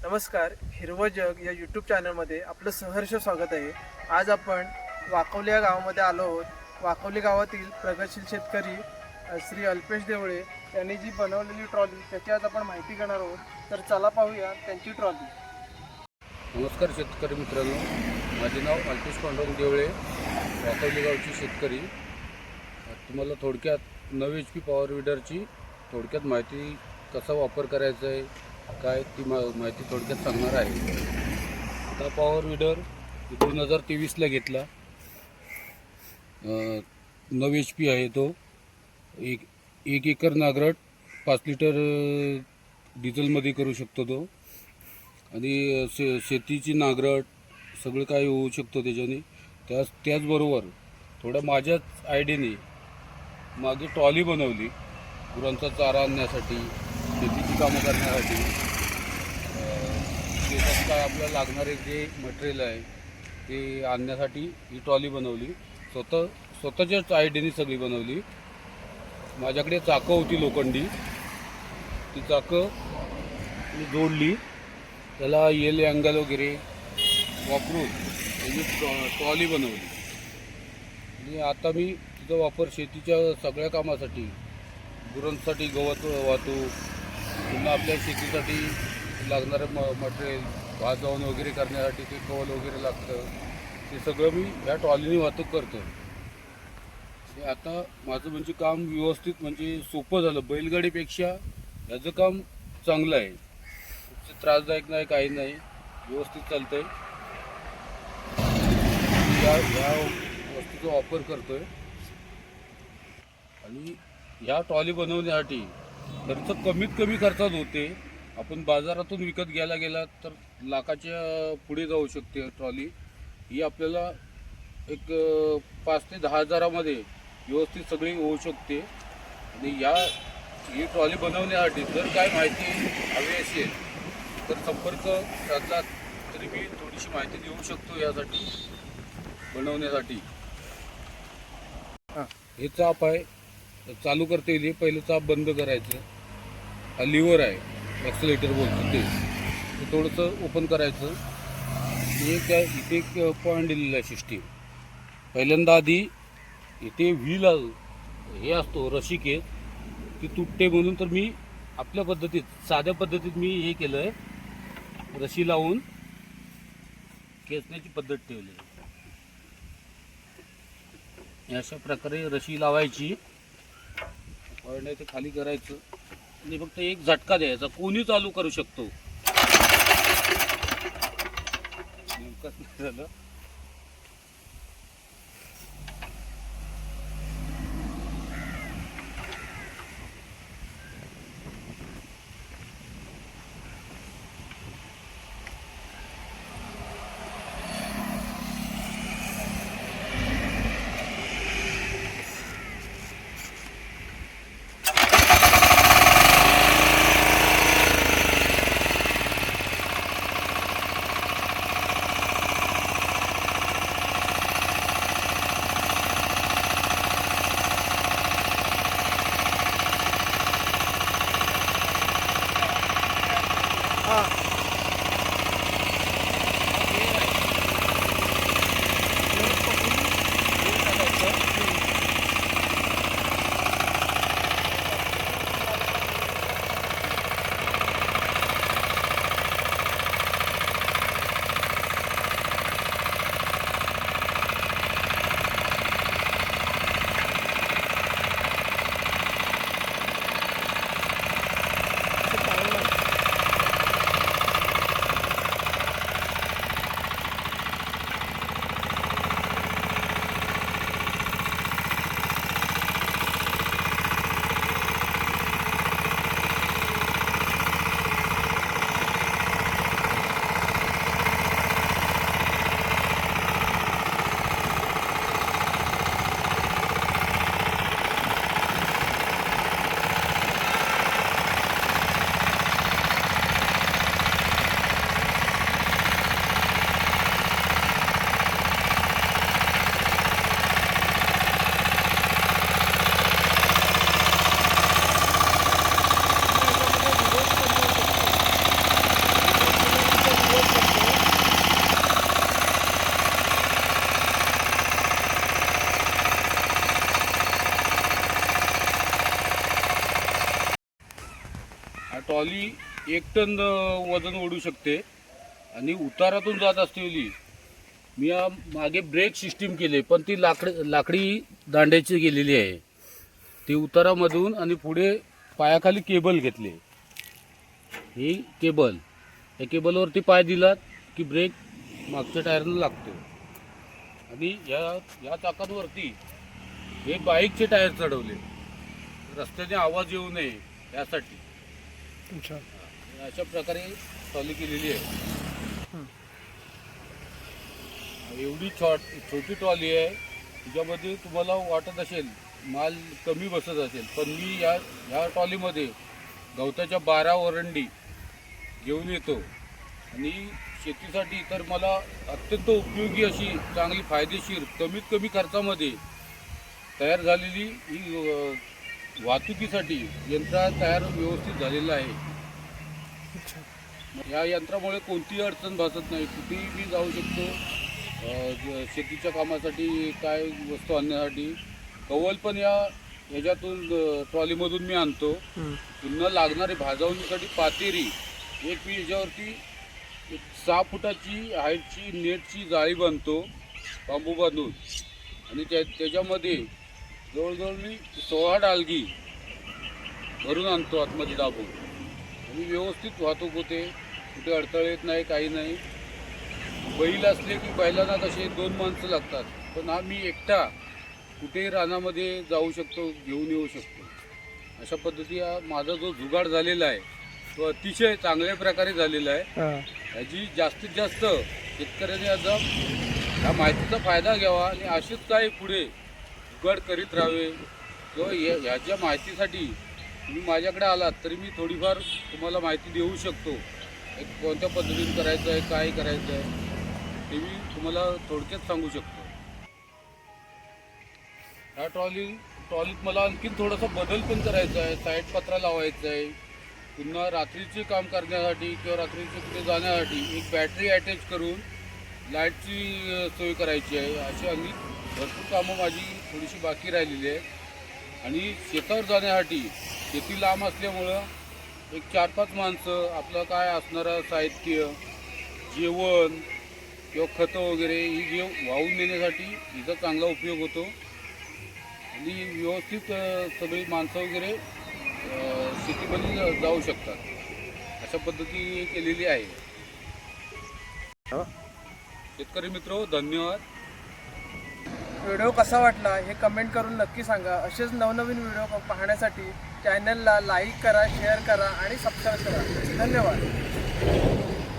नमस्कार, हिरवं जग या यूट्यूब चॅनलमध्ये आपलं सहर्ष स्वागत आहे। आज आपण वाकवली या गावामध्ये आलो आहोत। वाकवली गावातील प्रगतशील शेतकरी श्री अल्पेश देवळे यांनी जी बनवलेली ट्रॉली त्याची आज आपण माहिती घेणार आहोत। तर चला पाहूया त्यांची ट्रॉली। नमस्कार शेतकरी मित्रांनो, माझे नाव अल्पेश पांडुरंग देवळे, वाकवली गावची शेतकरी। तुम्हाला थोडक्यात 9 HP पॉवर विडरची थोडक्यात माहिती, कसा वापर करायचा आहे काय ती माहिती थोडक्यात सांगणार आहे। हा पॉवर विडर 2023ला घेतला। 9 HP आहे तो। एक एकर नांगरट 5 लिटर डिझेलमध्ये करू शकतो तो। आणि शेतीची नांगरट सगळं काही होऊ शकतो त्याच्याने। त्याचबरोबर थोडं माझ्याच आयडियाने मागे ट्रॉली बनवली गुरांचा चारा आणण्यासाठी, शेतीची कामं करण्यासाठी। शेतात काय आपल्याला लागणारे जे मटेरियल आहे ते आणण्यासाठी ही ट्रॉली बनवली। स्वतःच्याच आयडियाने सगळी बनवली। माझ्याकडे चाकं होती लोखंडी, ती चाकं मी जोडली, त्याला येल अँगल वगैरे वापरून त्याची ट्रॉली बनवली। आणि आता मी तिचा वापर शेतीच्या सगळ्या कामासाठी, गुरांसाठी गवत वाहतूक, पुन्हा आपल्या शेतीसाठी लागणारं मटेरियल, भाजवण वगैरे करण्यासाठी ते कवल वगैरे लागतं, ते सगळं मी ह्या ट्रॉलीने वाहतूक करतो। हे आता माझं म्हणजे काम व्यवस्थित, म्हणजे सोपं झालं। बैलगाडीपेक्षा ह्याचं काम चांगलं आहे, त्रासदायक नाही, काही नाही, व्यवस्थित चालतंय। ह्या वस्तूचा वापर करतोय। आणि ह्या ट्रॉली बनवण्यासाठी खर्च कमीत कमी खर्चात होते। आपण बाजारातून विकत घ्यायला गेला तर लाखाच्या पुढे जाऊ शकते ट्रॉली। ही आपल्याला एक 5 ते 10 हजारामध्ये व्यवस्थित सगळी होऊ शकते। आणि ही ट्रॉली बनवण्यासाठी जर काय माहिती हवी असेल तर संपर्क साधला तरी मी थोडीशी माहिती देऊ शकतो यासाठी बनवण्यासाठी। हे चाप आहे, चालू करता येईल। पहिलं चाप बंद करायचं, हा लिव्हर आहे, ॲक्सिलेटर बोलतो ते थोडंसं ओपन करायचं। इथे एक पॉईंट दिलेला आहे सिस्टीम। पहिल्यांदा आधी इथे व्हील हे असतो रशिकेस, ती तुटते म्हणून तर मी आपल्या पद्धतीत, साध्या पद्धतीत मी हे केलं आहे, रशी लावून खेचण्याची पद्धत ठेवली आहे। अशा प्रकारे रशी लावायची, पॉईंट ते खाली करायचं आणि फक्त एक झटका द्यायचा। कोणी चालू करू शकतो। नेमकंच नाही झालं। ट्रॉली 1 टन वजन ओढू शकते आणि उतारातून जात असलेली मी या मागे ब्रेक सिस्टीम केले, पण ती लाकडी दांड्याची गेलेली आहे. ती उतारामधून आणि पुढे पायाखाली केबल घेतले. ही केबल, या केबलवरती पाय दिलात की ब्रेक मागच्या टायरला लागतो. आणि या चाकांवरती हे बाईकचे टायर चढवले, रस्त्याने आवाज येऊ नये यासाठी. अशा प्रकारे ट्रॉली केलेली आहे. एवढी छोटी ट्रॉली आहे, त्याच्यामध्ये तुम्हाला वाटत असेल माल कमी बसत असेल, पण मी या ट्रॉलीमध्ये गवताच्या 12 वरंडी घेऊन येतो. आणि शेतीसाठी तर मला अत्यंत उपयोगी अशी चांगली फायदेशीर कमीत कमी खर्चामध्ये तयार झालेली ही वाहतुकीसाठी यंत्र तयार व्यवस्थित झालेलं आहे. या यंत्रामुळे कोणतीही अडचण भासत नाही. कुठेही मी जाऊ शकतो. शेतीच्या कामासाठी काय वस्तू आणण्यासाठी कवल पण ह्याच्यातून ट्रॉलीमधून मी आणतो. पुन्हा लागणारी भाजवणीसाठी पातेरी एक मी ह्याच्यावरती 6 फुटाची हाईटची नेटची जाळी बांधतो बांबू बांधून. आणि त्याच्यामध्ये जवळजवळ मी 16 डालगी भरून आणतो आतमध्ये दाबून. आणि व्यवस्थित वाहतूक होते, कुठे अडथळे येत नाही, काही नाही. बैल असले की बैलांना तसे 2 माणसं लागतात, पण हा मी एकटा कुठेही रानामध्ये जाऊ शकतो, घेऊन येऊ शकतो. अशा पद्धती हा माझा जो जुगाड झालेला आहे तो अतिशय चांगल्या प्रकारे झालेला आहे. याची जास्तीत जास्त शेतकऱ्यांनी या माहितीचा फायदा घ्यावा आणि असेच काय पुढे जुगाड करीत राहावे. किंवा ह्याच्या माहितीसाठी तुम्ही माझ्याकडे आलात तरी मी थोडीफार तुम्हाला माहिती देऊ शकतो. कोणत्या पद्धतीने करायचं आहे, काय करायचं आहे ते मी तुम्हाला थोडक्यात सांगू शकतो. ह्या ट्रॉलीत मला आणखीन थोडासा बदल पण करायचा आहे. साईड पत्रा लावायचा आहे. पुन्हा रात्रीचे काम करण्यासाठी किंवा रात्रीचे कुठे जाण्यासाठी एक बॅटरी अटॅच करून लाईटची सोय करायची आहे. अशी अनेक भरपूर कामं माझी थोडीशी बाकी राहिलेली आहे. आणि शेतावर जाण्यासाठी शेती लांब असल्यामुळं एक 4-5 माणसं आपलं काय असणारं साहित्य, जेवण किंवा खतं वगैरे ही वाहून नेण्यासाठी हिचा चांगला उपयोग होतो. आणि व्यवस्थित सगळी माणसं वगैरे शेतीमध्ये जाऊ शकतात. अशा पद्धती केलेली आहे. शेतकरी मित्र, धन्यवाद. व्हिडिओ कसा वाटला हे कमेंट करून नक्की सांगा. असेच नवनवीन व्हिडिओ पाहण्यासाठी चॅनलला लाईक करा, शेअर करा आणि सबस्क्राईब करा. धन्यवाद.